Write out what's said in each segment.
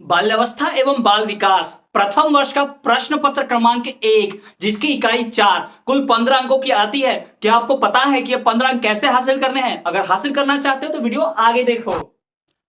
बाल्यावस्था एवं बाल विकास प्रथम वर्ष का प्रश्न पत्र क्रमांक 1 जिसकी इकाई 4 कुल 15 अंकों की आती है। क्या आपको पता है कि ये 15 अंक कैसे हासिल करने हैं? अगर हासिल करना चाहते हो तो वीडियो आगे देखो।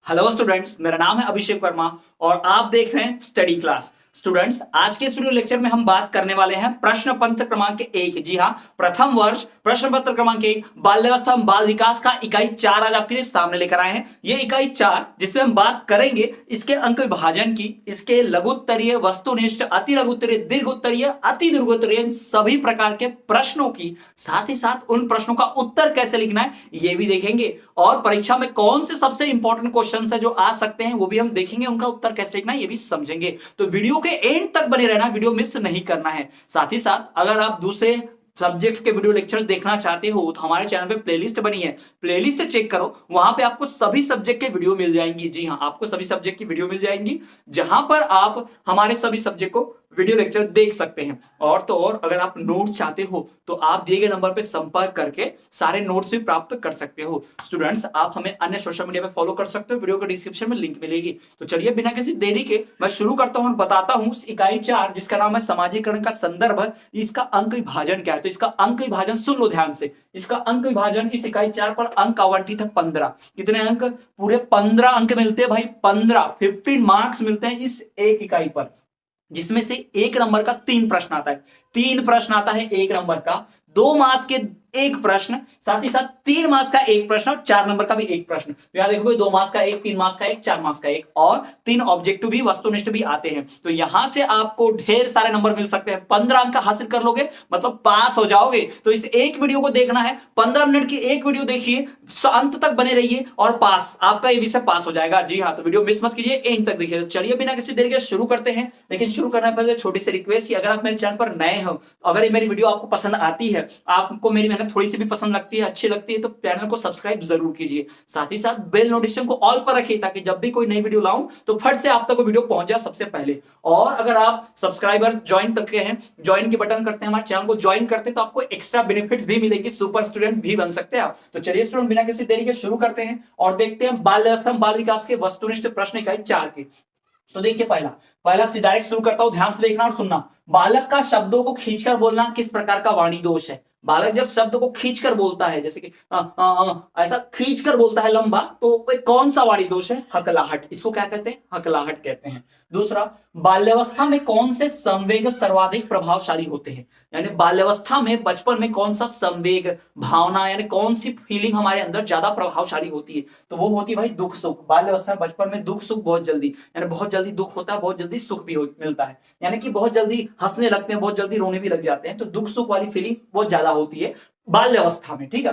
हेलो स्टूडेंट्स, मेरा नाम है अभिषेक वर्मा और आप देख रहे हैं स्टडी क्लास। स्टूडेंट्स, आज के इस वीडियो लेक्चर में हम बात करने वाले हैं प्रश्न पत्र क्रमांक 1। जी हां, प्रथम वर्ष प्रश्न पत्र क्रमांक 1 बाल्यावस्था बाल विकास का इकाई 4 आज आपके लिए सामने लेकर आए हैं। ये इकाई 4 जिसमें हम बात करेंगे इसके अंक विभाजन की, इसके लघुत्तरीय, वस्तुनिष्ठ, अति लघुत्तरीय, दीर्घोत्तरीय, अति दीर्घोत्तरीय सभी प्रकार के प्रश्नों की, साथ ही साथ उन प्रश्नों का उत्तर कैसे लिखना है ये भी देखेंगे। और परीक्षा में कौन से सबसे इंपॉर्टेंट क्वेश्चन है जो आ सकते हैं वो भी हम देखेंगे, उनका उत्तर कैसे लिखना है ये भी समझेंगे। तो वीडियो के एंड तक बने रहना, वीडियो मिस नहीं करना है। साथ ही साथ अगर आप दूसरे सब्जेक्ट के वीडियो लेक्चर्स देखना चाहते हो तो हमारे चैनल पे प्लेलिस्ट बनी है, प्लेलिस्ट चेक करो, वहां पे आपको सभी सब्जेक्ट के वीडियो मिल जाएंगी। जी हां, आपको सभी सब्जेक्ट की वीडियो मिल जाएंगी जहां पर आप हमारे सभी सब्जेक्ट को वीडियो लेक्चर देख सकते हैं। और तो और अगर आप नोट चाहते हो तो आप दिए गए नंबर पे संपर्क करके सारे नोट्स भी प्राप्त कर सकते हो। स्टूडेंट्स, आप हमें अन्य सोशल मीडिया पे फॉलो कर सकते हो, वीडियो के डिस्क्रिप्शन में लिंक मिलेगी। तो चलिए बिना किसी देरी के मैं शुरू करता हूं और बताता हूं इकाई 4 जिसका नाम है समाजीकरण का संदर्भ, इसका अंक विभाजन क्या है। तो इसका अंक विभाजन सुन लो ध्यान से। इसका अंक विभाजन, इस इकाई 4 पर अंक आवंटित है 15। कितने अंक? पूरे 15 अंक मिलते हैं भाई। 15 मार्क्स मिलते हैं इस एक इकाई पर, जिसमें से 1 नंबर का 3 प्रश्न आता है। 3 प्रश्न आता है 1 नंबर का, 2 मार्क्स के 1 प्रश्न, साथ ही साथ 3 मार्क्स का 1 प्रश्न और 4 नंबर का भी 1 प्रश्न। तो यहां देखोगे 2 मार्क्स का 1, 3 मार्क्स का 1, 4 मार्क्स का 1 और 3 ऑब्जेक्टिव भी, वस्तुनिष्ठ भी आते हैं। तो यहां से आपको ढेर सारे नंबर मिल सकते हैं। 15 अंक हासिल कर लोगे मतलब पास हो जाओगे। तो इस एक वीडियो को देखना है, 15 मिनट की एक वीडियो देखिए, अंत तक बने रहिए और पास, आपका ये विषय पास हो जाएगा। जी हाँ, तो वीडियो मिस मत कीजिए, एंड तक देखिए। तो चलिए बिना किसी देरी के शुरू करते हैं। लेकिन शुरू करने से पहले छोटी सी रिक्वेस्ट कि अगर आप मेरे चैनल पर नए हो, अगर मेरी वीडियो आपको पसंद आती है, आपको मेरी मेहनत थोड़ी सी भी पसंद लगती है, अच्छी लगती है, तो चैनल को सब्सक्राइब जरूर कीजिए। साथ ही साथ बेल नोटिफिकेशन को ऑल पर रखिए ताकि जब भी कोई नई वीडियो लाऊं तो फट से आप तक वो वीडियो पहुंच जाए सबसे पहले। और अगर आप सब्सक्राइबर ज्वाइन करते हैं, ज्वाइन के बटन करते हैं, हमारे चैनल को ज्वाइन करते हैं, तो आपको एक्स्ट्रा बेनिफिट्स भी मिलेंगे, सुपर स्टूडेंट भी बन सकते हैं आप। तो चलिए स्टूडेंट, बिना किसी देरी के शुरू करते हैं और देखते हैं बाल्यावस्था बाल विकास के वस्तुनिष्ठ प्रश्न इकाई 4 के। तो देखिए पहला डायरेक्ट शुरू करता हूं, ध्यान से देखना और सुनना। बालक का शब्दों को खींचकर बोलना किस प्रकार का वाणी दोष है? बालक जब शब्द को खींचकर बोलता है, जैसे कि ऐसा खींचकर बोलता है लंबा, तो कौन सा वाणी दोष है? हकलाहट। इसको क्या कहते हैं? हकलाहट कहते हैं। दूसरा, बाल्यावस्था में कौन से संवेग सर्वाधिक प्रभावशाली होते हैं? यानी बाल्यावस्था में, बचपन में कौन सा संवेग, भावना, यानी कौन सी फीलिंग हमारे अंदर ज्यादा प्रभावशाली होती है? तो वो होती है भाई दुख सुख। बाल्यावस्था में, बचपन में दुख सुख बहुत जल्दी, यानी बहुत जल्दी दुख होता है, बहुत जल्दी सुख भी मिलता है। यानी कि बहुत जल्दी हंसने लगते हैं, बहुत जल्दी रोने भी लग जाते हैं। तो दुख सुख वाली फीलिंग बहुत ज्यादा होती है बाल्यावस्था में। ठीक है।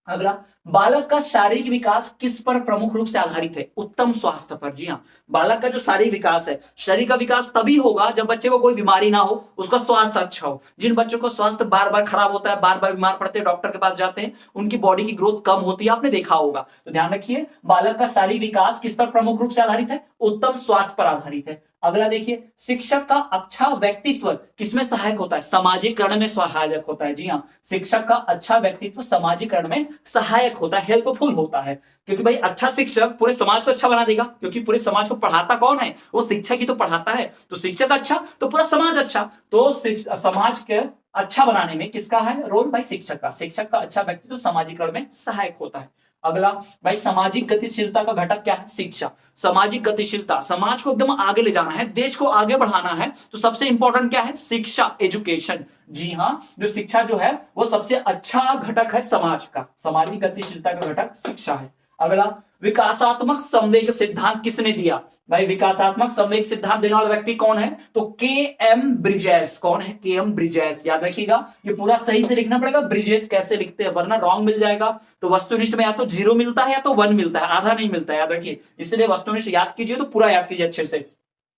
अगला, बालक का शारीरिक विकास किस पर प्रमुख रूप से आधारित है? उत्तम स्वास्थ्य पर। जी हाँ, बालक का जो शारीरिक विकास है, शरीर का विकास तभी होगा जब बच्चे को कोई बीमारी ना हो, उसका स्वास्थ्य अच्छा हो। जिन बच्चों को स्वास्थ्य बार बार खराब होता है, बार बार बीमार पड़ते हैं, डॉक्टर के पास जाते हैं, उनकी बॉडी की ग्रोथ कम होती है, आपने देखा होगा। तो ध्यान रखिए, बालक का शारीरिक विकास किस पर प्रमुख रूप से आधारित है? उत्तम स्वास्थ्य पर आधारित है। अगला देखिए, शिक्षक का अच्छा व्यक्तित्व किसमें सहायक होता है? सामाजिकरण में सहायक होता है। जी हाँ, शिक्षक का अच्छा व्यक्तित्व सामाजिकरण में सहायक होता है, हेल्पफुल होता है। क्योंकि भाई अच्छा शिक्षक पूरे समाज को अच्छा बना देगा, क्योंकि पूरे समाज को पढ़ाता कौन है? वो शिक्षक ही तो पढ़ाता है। तो शिक्षक अच्छा तो पूरा समाज अच्छा। तो समाज के अच्छा बनाने में किसका है रोल? भाई शिक्षक का। शिक्षक का अच्छा व्यक्तित्व सामाजिकरण में सहायक होता है। अगला, भाई सामाजिक गतिशीलता का घटक क्या है? शिक्षा। सामाजिक गतिशीलता, समाज को एकदम आगे ले जाना है, देश को आगे बढ़ाना है, तो सबसे इंपॉर्टेंट क्या है? शिक्षा, एजुकेशन। जी हाँ, जो शिक्षा जो है वो सबसे अच्छा घटक है समाज का। सामाजिक गतिशीलता का घटक शिक्षा है। अगला, विकासात्मक संवेग सिद्धांत किसने दिया? भाई विकासात्मक संवेग सिद्धांत देने वाला व्यक्ति कौन है? तो के एम ब्रिजेस। कौन है? के एम ब्रिजेस। याद रखिएगा, ये पूरा सही से लिखना पड़ेगा। ब्रिजेस कैसे लिखते हैं, वरना रॉन्ग मिल जाएगा। तो वस्तुनिष्ठ में या तो 0 मिलता है या तो 1 मिलता है, आधा नहीं मिलता है, याद रखिए। इसलिए वस्तुनिष्ठ याद कीजिए तो पूरा याद कीजिए अच्छे से,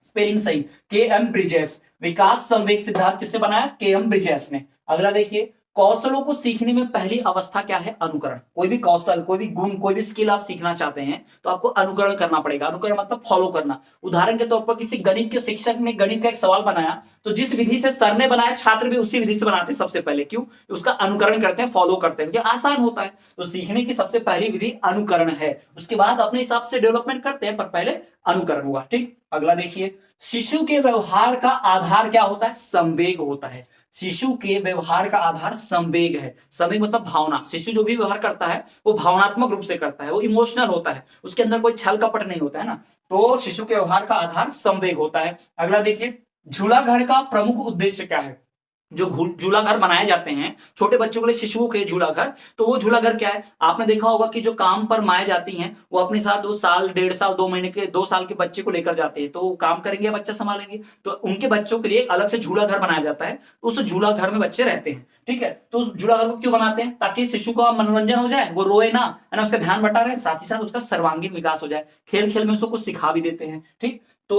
स्पेलिंग सही। के एम ब्रिजेस। विकास संवेग सिद्धांत किसने बनाया? के एम ब्रिजेस ने। अगला देखिए, कौशलों को सीखने में पहली अवस्था क्या है? अनुकरण। कोई भी कौशल, कोई भी गुण, कोई भी स्किल आप सीखना चाहते हैं तो आपको अनुकरण करना पड़ेगा। अनुकरण मतलब फॉलो करना। उदाहरण के तौर पर किसी गणित के शिक्षक ने गणित का एक सवाल बनाया, तो जिस विधि से सर ने बनाया, छात्र भी उसी विधि से बनाते हैं सबसे पहले। क्यों? उसका अनुकरण करते हैं, फॉलो करते हैं, क्योंकि आसान होता है। तो सीखने की सबसे पहली विधि अनुकरण है। उसके बाद अपने हिसाब से डेवलपमेंट करते हैं, पर पहले अनुकरण हुआ। ठीक। अगला देखिए, शिशु के व्यवहार का आधार क्या होता है? संवेग होता है। शिशु के व्यवहार का आधार संवेग है। संवेग मतलब भावना। शिशु जो भी व्यवहार करता है वो भावनात्मक रूप से करता है, वो इमोशनल होता है, उसके अंदर कोई छल कपट नहीं होता है ना। तो शिशु के व्यवहार का आधार संवेग होता है। अगला देखिए, झूला घर का प्रमुख उद्देश्य क्या है? जो झूला घर बनाए जाते हैं छोटे बच्चों के लिए, शिशुओं के झूला घर, तो वो झूला घर क्या है? आपने देखा होगा कि जो काम पर माए जाती हैं वो अपने साथ वो साल, 1.5 साल, 2 महीने के, 2 साल के बच्चे को लेकर जाते हैं, तो वो काम करेंगे, बच्चा संभालेंगे, तो उनके बच्चों के लिए अलग से झूला घर बनाया जाता है। उस झूला घर में बच्चे रहते हैं, ठीक है। तो उस झूला घर को क्यों बनाते हैं? ताकि शिशु का मनोरंजन हो जाए, वो रोए ना, है ना, उसका ध्यान बटा रहे, साथ ही साथ उसका सर्वांगीण विकास हो जाए। खेल खेल में उसको कुछ सिखा भी देते हैं, ठीक। तो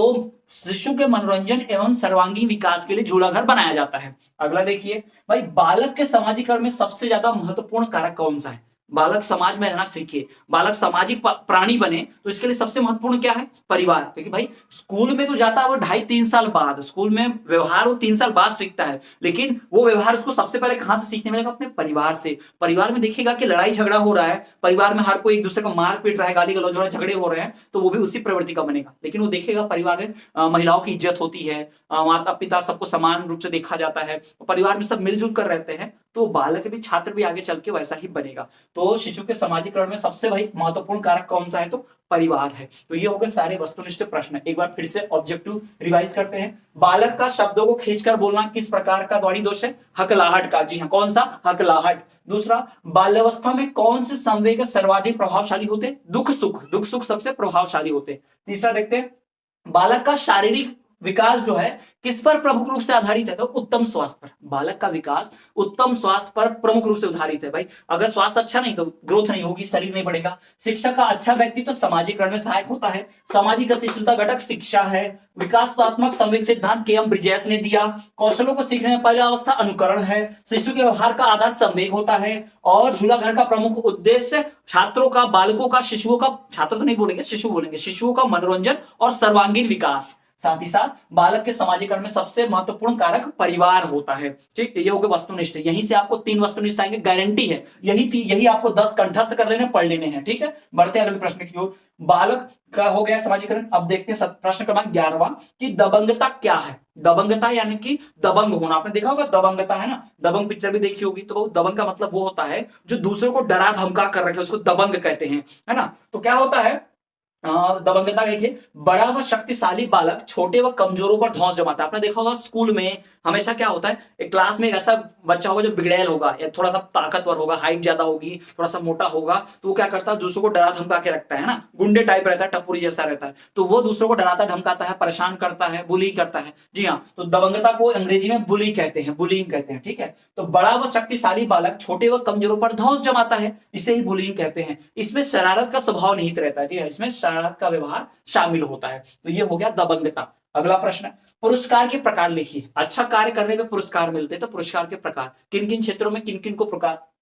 शिशु के मनोरंजन एवं सर्वांगीण विकास के लिए झूला घर बनाया जाता है। अगला देखिए भाई, बालक के समाजीकरण में सबसे ज्यादा महत्वपूर्ण कारक कौन सा है? बालक समाज में रहना सीखे, बालक सामाजिक प्राणी बने, तो इसके लिए सबसे महत्वपूर्ण क्या है? परिवार। क्योंकि भाई स्कूल में तो जाता है वो 2.5-3 साल बाद, स्कूल में व्यवहार वो 3 साल बाद सीखता है, लेकिन वो व्यवहार उसको सबसे पहले कहां से सीखने मिलेगा? अपने परिवार से। परिवार में देखेगा कि लड़ाई झगड़ा हो रहा है, परिवार में हर कोई एक दूसरे को मार पीट रहा है, गाली गलौज हो रहा है, झगड़े हो रहे हैं, तो वो भी उसी प्रवृत्ति का बनेगा। लेकिन वो देखेगा परिवार में महिलाओं की इज्जत होती है, माता पिता सबको समान रूप से देखा जाता है, परिवार में सब मिलजुल कर रहते हैं, तो बालक भी, छात्र भी आगे चल के वैसा ही बनेगा। तो शिशु के समाजीकरण में सबसे भाई महत्वपूर्ण कारक कौन सा है? तो परिवार है। तो ये हो गए सारे वस्तुनिष्ठ प्रश्न। एक बार फिर से ऑब्जेक्टिव रिवाइज करते हैं। बालक का शब्दों को खींचकर बोलना किस प्रकार का ध्वनि दोष है? हकलाहट का। जी हाँ, कौन सा? हकलाहट। दूसरा, बाल्यावस्था में कौन से संवेग सर्वाधिक प्रभावशाली होते? दुख सुख। दुख सुख सबसे प्रभावशाली होते। तीसरा देखते हैं, बालक का शारीरिक विकास जो है किस पर प्रमुख रूप से आधारित है? तो उत्तम स्वास्थ्य पर। बालक का विकास उत्तम स्वास्थ्य पर प्रमुख रूप से आधारित है। भाई अगर स्वास्थ्य अच्छा नहीं तो ग्रोथ नहीं होगी, शरीर नहीं बढ़ेगा। शिक्षा का अच्छा व्यक्ति तो सामाजिकरण में सहायक होता है। सामाजिक गतिशीलता घटक शिक्षा है। विकासात्मक संवेग सिद्धांत के एम ब्रिजेस ने दिया। कौशलों को सीखने में पहला अवस्था अनुकरण है। शिशु के व्यवहार का आधार संवेग होता है। और झूला घर का प्रमुख उद्देश्य छात्रों का, बालकों का, शिशुओं का, छात्र तो नहीं बोलेंगे, शिशु बोलेंगे, शिशुओं का मनोरंजन और सर्वांगीण विकास। साथ ही साथ बालक के समाजीकरण में सबसे महत्वपूर्ण कारक परिवार होता है, ठीक। ये हो गए वस्तुनिष्ठ। यहीं से आपको 3 वस्तुनिष्ठ आएंगे, गारंटी है। यही आपको 10 कंठस्थ कर लेने, पढ़ लेने हैं, ठीक है। बढ़ते हैं अगले प्रश्न की ओर। बालक का हो गया समाजीकरण। अब देखते हैं प्रश्न क्रमांक 11वां कि दबंगता क्या है? दबंगता यानी कि दबंग होना। आपने देखा होगा दबंगता, है ना, दबंग पिक्चर भी देखी होगी। तो दबंग का मतलब वो होता है जो दूसरे को डरा धमका कर रखे, उसको दबंग कहते हैं, है ना। तो क्या होता है दबंगता? देखिए, बड़ा व शक्तिशाली बालक छोटे व कमजोरों पर धौंस जमाता है। आपने देखा होगा स्कूल में हमेशा क्या होता है, एक क्लास में एक ऐसा बच्चा होगा जो बिगड़ैल होगा या थोड़ा सा ताकतवर होगा, हाइट ज्यादा होगी, थोड़ा सा मोटा होगा, तो वो क्या करता है? दूसरों को डरा धमका के रखता है ना, गुंडे टाइप रहता है, टपुरी जैसा रहता है, तो वो दूसरों को डराता धमकाता है, परेशान करता है, बुली करता है। जी हाँ, तो दबंगता को अंग्रेजी में बुली कहते हैं, बुलिंग कहते हैं, ठीक है। तो बड़ा व शक्तिशाली बालक छोटे व कमजोरों पर धौंस जमाता है, इसे ही बुलिंग कहते हैं। इसमें शरारत का स्वभाव निहित रहता है, जी हाँ, इसमें शरारत का व्यवहार शामिल होता है। तो ये हो गया दबंगता। अगला प्रश्न, पुरस्कार के प्रकार लिखिए। अच्छा कार्य करने में पुरस्कार मिलते हैं, तो पुरस्कार के प्रकार किन किन क्षेत्रों में किन किन को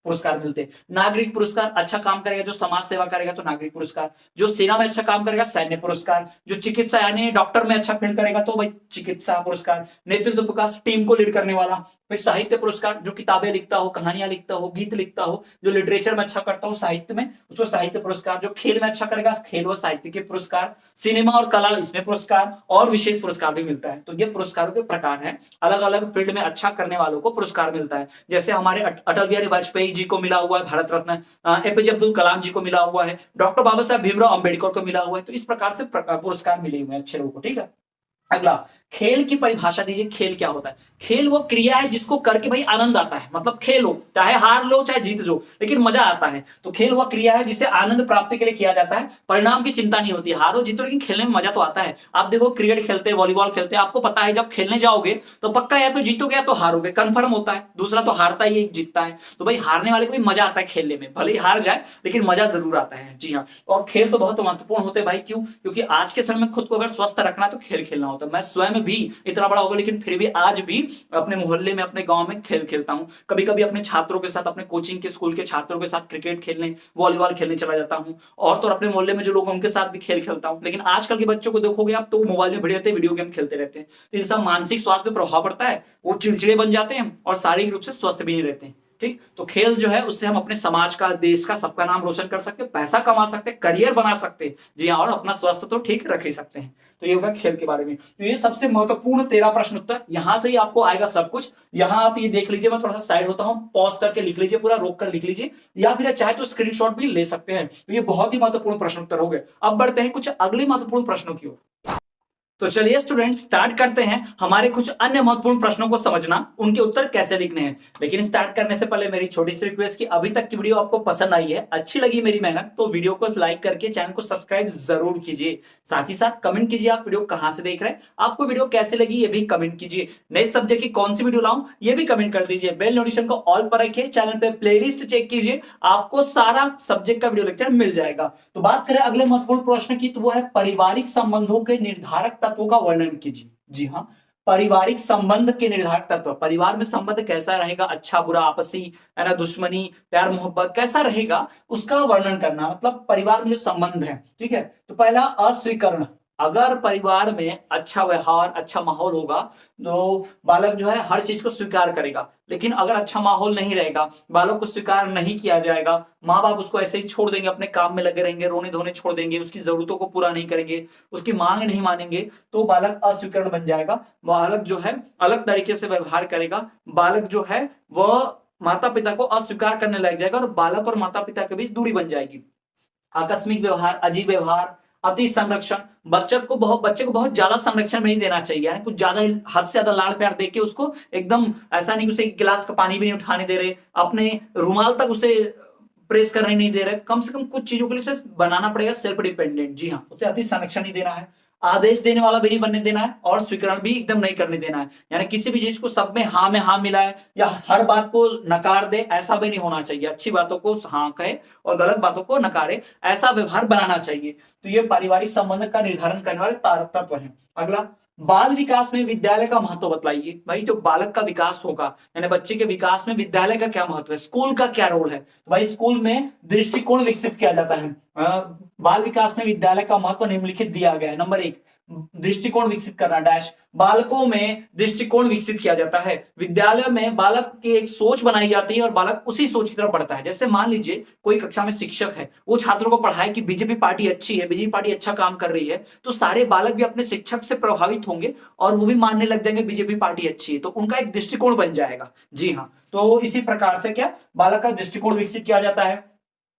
पुरस्कार मिलते हैं? नागरिक पुरस्कार, अच्छा काम करेगा जो समाज सेवा करेगा तो नागरिक पुरस्कार। जो सेना में अच्छा काम करेगा सैन्य पुरस्कार। जो चिकित्सा यानी डॉक्टर में अच्छा फील्ड करेगा तो भाई चिकित्सा पुरस्कार। नेतृत्व पुरस्कार, टीम को लीड करने वाला। फिर साहित्य पुरस्कार, जो किताबें लिखता हो, कहानियां लिखता हो, गीत लिखता हो, जो लिटरेचर में अच्छा करता हो, साहित्य में, उसको साहित्य पुरस्कार। जो खेल में अच्छा करेगा, खेल व साहित्य के पुरस्कार। सिनेमा और कला, इसमें पुरस्कार और विशेष पुरस्कार भी मिलता है। तो ये पुरस्कारों के प्रकार हैं। अलग अलग फील्ड में अच्छा करने वालों को पुरस्कार मिलता है। जैसे हमारे अटल बिहारी वाजपेयी जी को मिला हुआ है भारत रत्न, एपीजे अब्दुल कलाम जी को मिला हुआ है, डॉक्टर बाबा साहब भीमराव अंबेडकर को मिला हुआ है। तो इस प्रकार से पुरस्कार मिले हुए हैं अच्छे लोगों को, ठीक है। अगला, खेल की परिभाषा दीजिए। खेल क्या होता है? खेल वो क्रिया है जिसको करके भाई आनंद आता है। मतलब खेलो, चाहे हार लो चाहे जीत लो, लेकिन मजा आता है। तो खेल वह क्रिया है जिसे आनंद प्राप्ति के लिए किया जाता है। परिणाम की चिंता नहीं होती, हारो जीतो, लेकिन खेलने में मजा तो आता है। आप देखो क्रिकेट खेलते हैं, वॉलीबॉल खेलते हैं, आपको पता है जब खेलने जाओगे तो पक्का या तो जीतोगे या तो हारोगे, कंफर्म होता है। दूसरा तो हारता ही एक जीतता है। तो भाई हारने वाले को भी मजा आता है खेलने में, भले ही हार जाए लेकिन मजा जरूर आता है। जी हाँ, और खेल तो बहुत महत्वपूर्ण होते हैं भाई। क्यों? क्योंकि आज के समय में खुद को अगर स्वस्थ रखना है तो खेल खेलना होता है। मैं स्वयं भी इतना बड़ा होगा लेकिन फिर भी आज भी अपने मोहल्ले में, अपने गांव में खेल खेलता हूं। कभी कभी अपने छात्रों के साथ, अपने कोचिंग के स्कूल के छात्रों के साथ क्रिकेट खेलने, वॉलीबॉल खेलने चला जाता हूं। और तो अपने मोहल्ले में जो लोग उनके साथ भी खेल खेलता हूं। लेकिन आजकल के बच्चों को देखोगे आप तो मोबाइल में भिड़े रहते हैं, वीडियो गेम खेलते रहते हैं। तो इसका मानसिक स्वास्थ्य पर प्रभाव पड़ता है, वो चिड़चिड़े बन जाते हैं और शारीरिक रूप से स्वस्थ भी नहीं रहते हैं। ठीक। तो खेल जो है उससे हम अपने समाज का, देश का, सबका नाम रोशन कर सकते हैं, पैसा कमा सकते हैं, करियर बना सकते हैं, जी हाँ, और अपना स्वास्थ्य तो ठीक रख ही सकते हैं। तो ये होगा खेल के बारे में। तो ये सबसे महत्वपूर्ण 13 प्रश्न उत्तर, यहां से ही आपको आएगा सब कुछ। यहां आप ये देख लीजिए, मैं थोड़ा सा साइड होता हूं, पॉज करके लिख लीजिए, पूरा रोक कर लिख लीजिए, या फिर चाहे तो स्क्रीनशॉट भी ले सकते हैं। तो ये बहुत ही महत्वपूर्ण प्रश्न उत्तर हो गए। अब बढ़ते हैं कुछ अगले महत्वपूर्ण प्रश्नों की ओर। तो चलिए स्टूडेंट, स्टार्ट करते हैं हमारे कुछ अन्य महत्वपूर्ण प्रश्नों को समझना, उनके उत्तर कैसे लिखने हैं। लेकिन स्टार्ट करने से पहले मेरी छोटी सी रिक्वेस्ट कि अभी तक की वीडियो आपको पसंद आई है, अच्छी लगी मेरी मेहनत, तो वीडियो को लाइक करके चैनल को सब्सक्राइब जरूर कीजिए। साथ ही साथ कमेंट कीजिए आप वीडियो कहां से देख रहे हैं, आपको वीडियो कैसे लगी ये भी कमेंट कीजिए। नए सब्जेक्ट की कौन सी वीडियो लाऊं ये भी कमेंट कर दीजिए। बेल नोटिफिकेशन को ऑल पर रखिए, चैनल पे प्लेलिस्ट चेक कीजिए, आपको सारा सब्जेक्ट का वीडियो लेक्चर मिल जाएगा। तो बात करें अगले महत्वपूर्ण प्रश्न की, तो वो है पारिवारिक संबंधों के निर्धारक तत्वों का वर्णन कीजिए। जी हाँ, पारिवारिक संबंध के निर्धारक तत्व, परिवार में संबंध कैसा रहेगा, अच्छा बुरा, आपसी, है ना, दुश्मनी, प्यार मोहब्बत कैसा रहेगा, उसका वर्णन करना, मतलब परिवार में जो संबंध है। ठीक है, तो पहला अस्वीकरण। अगर परिवार में अच्छा व्यवहार, अच्छा माहौल होगा तो बालक जो है हर चीज को स्वीकार करेगा। लेकिन अगर अच्छा माहौल नहीं रहेगा, बालक को स्वीकार नहीं किया जाएगा, माँ बाप उसको ऐसे ही छोड़ देंगे, अपने काम में लगे रहेंगे, रोने धोने छोड़ देंगे, उसकी जरूरतों को पूरा नहीं करेंगे, उसकी मांग नहीं मानेंगे, तो बालक अस्वीकरण बन जाएगा। बालक जो है अलग तरीके से व्यवहार करेगा, बालक जो है वह माता पिता को अस्वीकार करने लग जाएगा और बालक और माता पिता के बीच दूरी बन जाएगी। आकस्मिक व्यवहार, अजीब व्यवहार, अति संरक्षण, बच्चे को बहुत ज्यादा संरक्षण नहीं देना चाहिए, यानी कुछ ज्यादा हद से ज्यादा लाड़ प्यार देके उसको एकदम ऐसा नहीं, उसे एक गिलास का पानी भी नहीं उठाने दे रहे, अपने रुमाल तक उसे प्रेस करने नहीं दे रहे। कम से कम कुछ चीजों के लिए उसे बनाना पड़ेगा सेल्फ डिपेंडेंट। जी हाँ, उसे अति संरक्षण नहीं देना है, आदेश देने वाला भी नहीं बनने देना है, और स्वीकरण भी एकदम नहीं करने देना है, यानी किसी भी चीज को सब में हाँ में हाँ मिलाए या हर बात को नकार दे, ऐसा भी नहीं होना चाहिए। अच्छी बातों को हाँ कहे और गलत बातों को नकारे, ऐसा व्यवहार बनाना चाहिए। तो ये पारिवारिक संबंध का निर्धारण करने वाले तत्व है। अगला, बाल विकास में विद्यालय का महत्व बतलाइए। भाई जो बालक का विकास होगा, यानी बच्चे के विकास में विद्यालय का क्या महत्व है, स्कूल का क्या रोल है। तो भाई स्कूल में दृष्टिकोण विकसित किया जाता है। बाल विकास में विद्यालय का महत्व निम्नलिखित दिया गया है। नंबर 1, दृष्टिकोण विकसित करना डैश, बालकों में दृष्टिकोण विकसित किया जाता है। विद्यालय में बालक की एक सोच बनाई जाती है और बालक उसी सोच की तरफ बढ़ता है। जैसे मान लीजिए कोई कक्षा में शिक्षक है, वो छात्रों को पढ़ाए कि बीजेपी पार्टी अच्छी है, बीजेपी पार्टी अच्छा काम कर रही है, तो सारे बालक भी अपने शिक्षक से प्रभावित होंगे और वो भी मानने लग जाएंगे बीजेपी पार्टी अच्छी है, तो उनका एक दृष्टिकोण बन जाएगा। जी हाँ, तो इसी प्रकार से क्या बालक का दृष्टिकोण विकसित किया जाता है।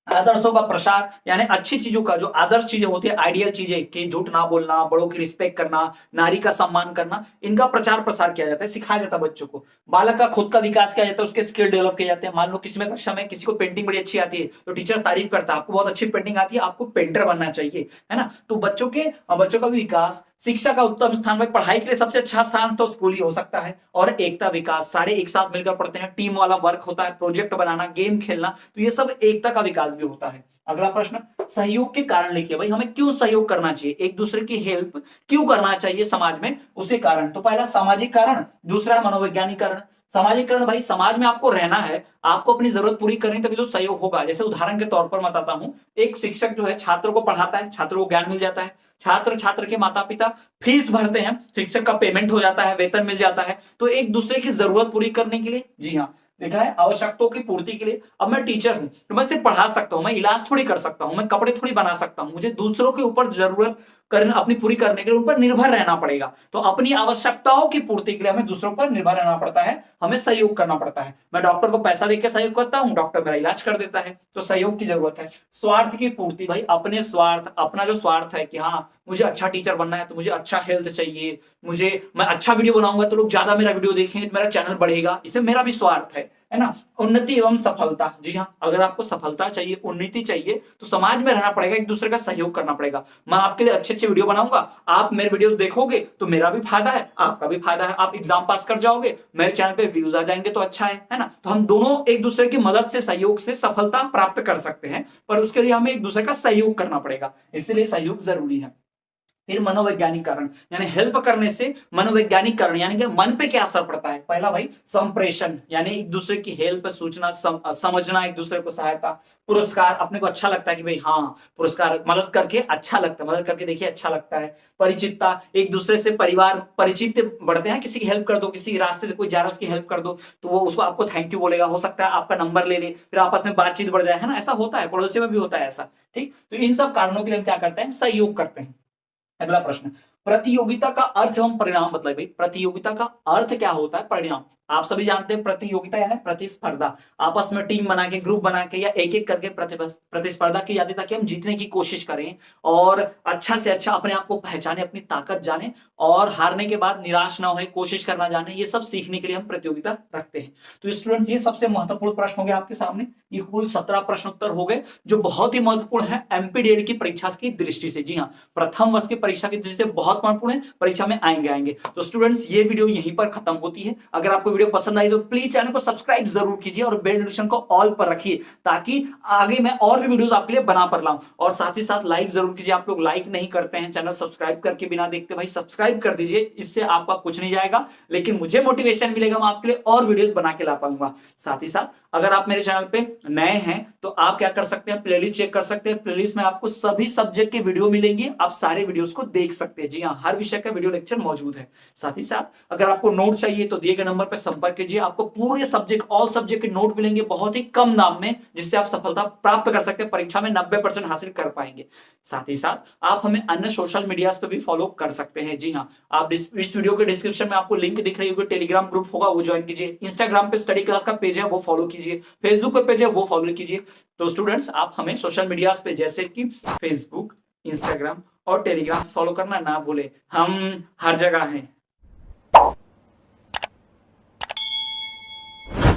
आदर्शों का प्रसार, यानी अच्छी चीजों का, जो आदर्श चीजें होती है, आइडियल चीजें, कि झूठ ना बोलना, बड़ों की रिस्पेक्ट करना, नारी का सम्मान करना, इनका प्रचार प्रसार किया जाता है, सिखाया जाता है बच्चों को। बालक का खुद का विकास किया जाता है, उसके स्किल डेवलप किए जाते हैं। मान लो किसी में कक्षा में किसी को पेंटिंग बड़ी अच्छी आती है, तो टीचर तारीफ करता है, आपको बहुत अच्छी पेंटिंग आती है, आपको पेंटर बनना चाहिए, है ना। तो बच्चों का भी विकास, शिक्षा का उत्तम स्थान, भाई पढ़ाई के लिए सबसे अच्छा स्थान तो स्कूल ही हो सकता है। और एकता विकास, सारे एक साथ मिलकर पढ़ते हैं, टीम वाला वर्क होता है, प्रोजेक्ट बनाना, गेम खेलना, तो ये सब एकता का विकास भी होता है। अगला प्रश्न, सहयोग के कारण लिखिए। भाई हमें क्यों सहयोग करना चाहिए, एक दूसरे की हेल्प क्यों करना चाहिए समाज में, उसे कारण। तो पहला सामाजिक कारण, दूसरा मनोवैज्ञानिक कारण। सामाजिक कारण, भाई समाज में आपको रहना है, आपको अपनी जरूरत पूरी करनी, तभी तो सहयोग होगा। जैसे उदाहरण के तौर पर मैं बताता हूं, एक शिक्षक जो है छात्रों को पढ़ाता है, छात्रों को ज्ञान मिल जाता है, छात्र के माता पिता फीस भरते हैं, शिक्षक का पेमेंट हो जाता है, वेतन मिल जाता है, तो एक दूसरे की जरूरत पूरी करने के लिए, जी हाँ, देखा है, आवश्यकताओं की पूर्ति के लिए। अब मैं टीचर हूं तो मैं सिर्फ पढ़ा सकता हूं, मैं इलाज थोड़ी कर सकता हूं, मैं कपड़े थोड़ी बना सकता हूं, मुझे दूसरों के ऊपर जरूरत करना, अपनी पूरी करने के लिए उन पर निर्भर रहना पड़ेगा। तो अपनी आवश्यकताओं की पूर्ति के लिए हमें दूसरों पर निर्भर रहना पड़ता है, हमें सहयोग करना पड़ता है। मैं डॉक्टर को पैसा देकर सहयोग करता हूं, डॉक्टर मेरा इलाज कर देता है, तो सहयोग की जरूरत है। स्वार्थ की पूर्ति, भाई अपने स्वार्थ, अपना जो स्वार्थ है कि हाँ मुझे अच्छा टीचर बनना है, तो मुझे अच्छा हेल्थ चाहिए, मैं अच्छा वीडियो बनाऊंगा तो लोग ज्यादा मेरा वीडियो देखेंगे, तो मेरा चैनल बढ़ेगा, इसमें मेरा भी स्वार्थ है ना। उन्नति एवं सफलता, जी हाँ, अगर आपको सफलता चाहिए, उन्नति चाहिए, तो समाज में रहना पड़ेगा, एक दूसरे का सहयोग करना पड़ेगा। मैं आपके लिए अच्छे अच्छे वीडियो बनाऊंगा, आप मेरे वीडियो देखोगे तो मेरा भी फायदा है, आपका भी फायदा है, आप एग्जाम पास कर जाओगे, मेरे चैनल पे व्यूज आ जाएंगे, तो अच्छा है ना। तो हम दोनों एक दूसरे की मदद से, सहयोग से सफलता प्राप्त कर सकते हैं, पर उसके लिए हमें एक दूसरे का सहयोग करना पड़ेगा, इसलिए सहयोग जरूरी है। फिर मनोवैज्ञानिक कारण, यानी हेल्प करने से मनोवैज्ञानिक कारण यानी कि मन पे क्या असर पड़ता है। पहला भाई संप्रेषण, यानी एक दूसरे की हेल्प, सूचना, समझना, एक दूसरे को सहायता। पुरस्कार, अपने को अच्छा लगता है कि भाई हाँ पुरस्कार, मदद करके अच्छा लगता है, मदद करके देखिए अच्छा लगता है। परिचितता, एक दूसरे से परिवार परिचित बढ़ते हैं, किसी की हेल्प कर दो, किसी रास्ते से कोई जा रहा है उसकी हेल्प कर दो तो वो उसको आपको थैंक यू बोलेगा, हो सकता है आपका नंबर ले ले, फिर आपस में बातचीत बढ़ जाए, है ना, ऐसा होता है, पड़ोसी में भी होता है ऐसा। ठीक, तो इन सब कारणों के लिए हम क्या करते हैं, सहयोग करते हैं। अगला प्रश्न, प्रतियोगिता का अर्थ एवं परिणाम बताइए भाई। प्रतियोगिता का अर्थ क्या होता है, परिणाम। आप सभी जानते हैं प्रतियोगिता यानी प्रतिस्पर्धा, आपस में टीम बना के, ग्रुप बना के या एक एक करके प्रतिस्पर्धा की जाती है ताकि हम जीतने की कोशिश करें और अच्छा से अच्छा अपने आप को पहचाने, अपनी ताकत जाने और हारने के बाद निराश ना हो, कोशिश करना जाने, ये सब सीखने के लिए हम प्रतियोगिता रखते हैं। तो स्टूडेंट्स ये सबसे महत्वपूर्ण प्रश्न हो गया आपके सामने, ये कुल 17 प्रश्न उत्तर हो गए जो बहुत ही महत्वपूर्ण है एमपीडीएड की परीक्षा की दृष्टि से। जी हाँ, प्रथम वर्ष की परीक्षा की दृष्टि से बहुत महत्वपूर्ण है, परीक्षा में आएंगे। तो स्टूडेंट्स ये वीडियो यहीं पर खत्म होती है। अगर आपको वीडियो पसंद आई तो प्लीज चैनल को सब्सक्राइब जरूर कीजिए और बेल नोटिफिकेशन को ऑल पर रखिए ताकि आगे मैं और भी वीडियोस आपके लिए बना पर लाऊं। और साथ ही साथ लाइक जरूर कीजिए, आप लोग लाइक नहीं करते हैं, चैनल सब्सक्राइब करके बिना देखते, भाई सब्सक्राइब कर दीजिए, इससे आपका कुछ नहीं जाएगा लेकिन मुझे मोटिवेशन मिलेगा, मैं आपके लिए और वीडियोस बना के ला पाऊंगा। साथ ही साथ अगर आप मेरे चैनल पे नए हैं तो आप क्या कर सकते हैं, प्लेलिस्ट चेक कर सकते हैं, प्लेलिस्ट में आपको सभी सब्जेक्ट के वीडियो मिलेंगे, आप सारे वीडियोस को देख सकते हैं। जी हाँ, हर विषय का वीडियो लेक्चर मौजूद है। साथ ही साथ अगर आपको नोट चाहिए तो दिए गए नंबर पर संपर्क कीजिए, आपको पूरे सब्जेक्ट, ऑल सब्जेक्ट के नोट मिलेंगे बहुत ही कम दाम में, जिससे आप सफलता प्राप्त कर सकते हैं, परीक्षा में 90% हासिल कर पाएंगे। साथ ही साथ आप हमें अन्य सोशल मीडिया पर भी फॉलो कर सकते हैं। जी हाँ, आप इस वीडियो के डिस्क्रिप्शन में आपको लिंक दिख रही होगी, टेलीग्राम ग्रुप होगा वो ज्वाइन कीजिए, इंस्टाग्राम पे स्टडी क्लास का पेज है वो फॉलो कीजिए, फेसबुक पे पेज है वो फॉलो कीजिए। तो स्टूडेंट्स आप हमें सोशल मीडिया पे जैसे कि फेसबुक, इंस्टाग्राम और टेलीग्राम फॉलो करना ना भूले, हम हर जगह हैं।